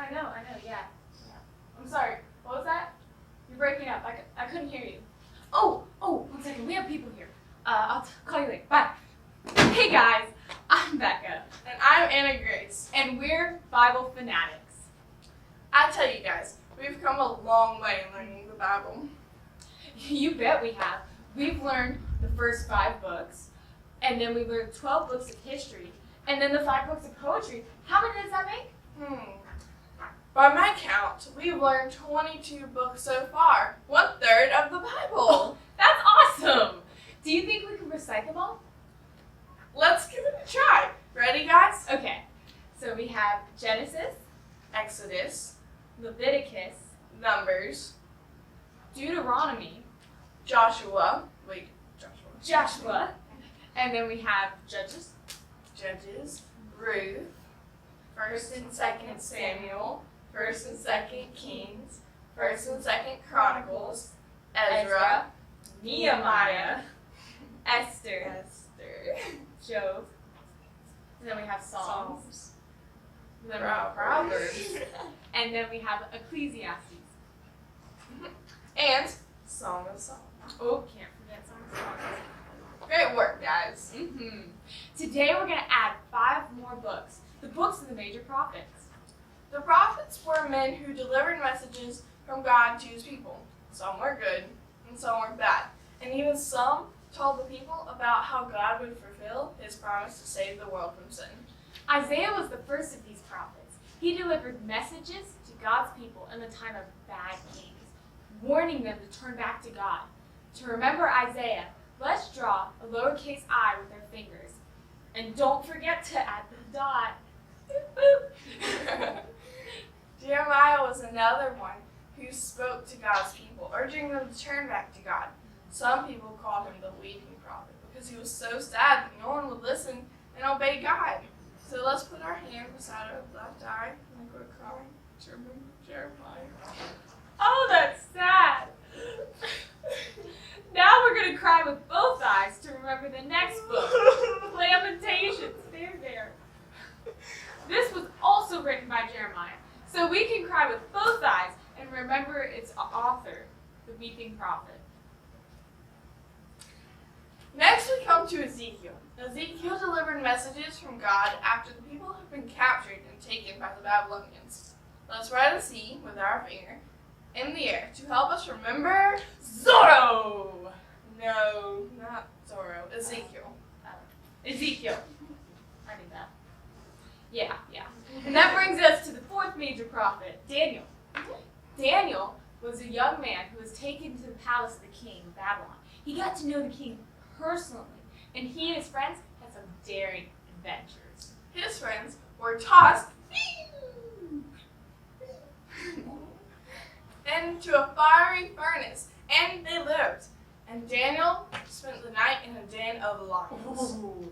I know, yeah. I'm sorry, what was that? You're breaking up, I couldn't hear you. Oh, 1 second, we have people here. I'll call you later, bye. Hey guys, I'm Becca. And I'm Anna Grace. And we're Bible fanatics. I tell you guys, we've come a long way in learning the Bible. You bet we have. We've learned the first 5 books, and then we learned 12 books of history, and then the 5 books of poetry. How many does that make? By my count, we've learned 22 books so far. 1/3 of the Bible. That's awesome! Do you think we can recite them all? Let's give it a try. Ready, guys? Okay, so we have Genesis, Exodus, Leviticus, Numbers, Deuteronomy, Joshua, and then we have Judges, Judges, Ruth, 1st and 2nd Samuel, 1st and 2nd Kings, 1st and 2nd Chronicles, Ezra, Nehemiah, Esther, Job, and then we have Psalms, and then we have Proverbs, and then we have Ecclesiastes. and Song of Songs. Oh, can't forget Song of Songs. Great work, guys. Today we're going to add 5 more books, the books of the major prophets. The prophets were men who delivered messages from God to his people. Some were good and some were bad. And even some told the people about how God would fulfill his promise to save the world from sin. Isaiah was the first of these prophets. He delivered messages to God's people in the time of bad kings, warning them to turn back to God. To remember Isaiah, let's draw a lowercase I with our fingers. And don't forget to add the dot. Jeremiah was another one who spoke to God's people, urging them to turn back to God. Some people called him the weeping prophet because he was so sad that no one would listen and obey God. So let's put our hand beside our left eye like we're crying to remember Jeremiah. Oh, that's sad. Now we're going to cry with both eyes to remember the next book, Lamentations. There. This was also written by Jeremiah, so we can cry with both eyes and remember its author, the weeping prophet. Next we come to Ezekiel. Ezekiel delivered messages from God after the people had been captured and taken by the Babylonians. Let's write a C with our finger in the air to help us remember Zorro! No, not Zorro. Ezekiel. Ezekiel. I knew that. Yeah. And that brings us to the 4th major prophet, Daniel. Daniel was a young man who was taken to the palace of the king of Babylon. He got to know the king personally, and he and his friends had some daring adventures. His friends were tossed into a fiery furnace, and they lived. And Daniel spent the night in a den of lions. Ooh,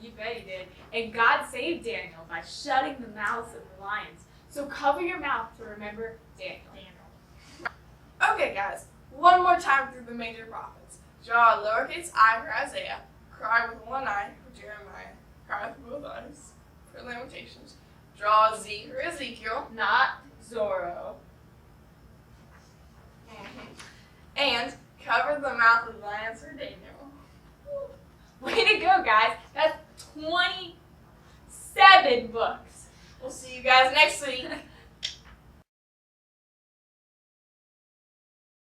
you bet he did. And God saved Daniel by shutting the mouths of the lions. So cover your mouth to remember Daniel. Okay, guys, one more time through the major prophets. Draw a lowercase I for Isaiah, cry with one eye for Jeremiah, cry with both eyes for Lamentations. Draw a Z for Ezekiel, Not Zorro. and cover the mouth of lions for Daniel. Way to go, guys. That's 27 books. We'll see you guys next week.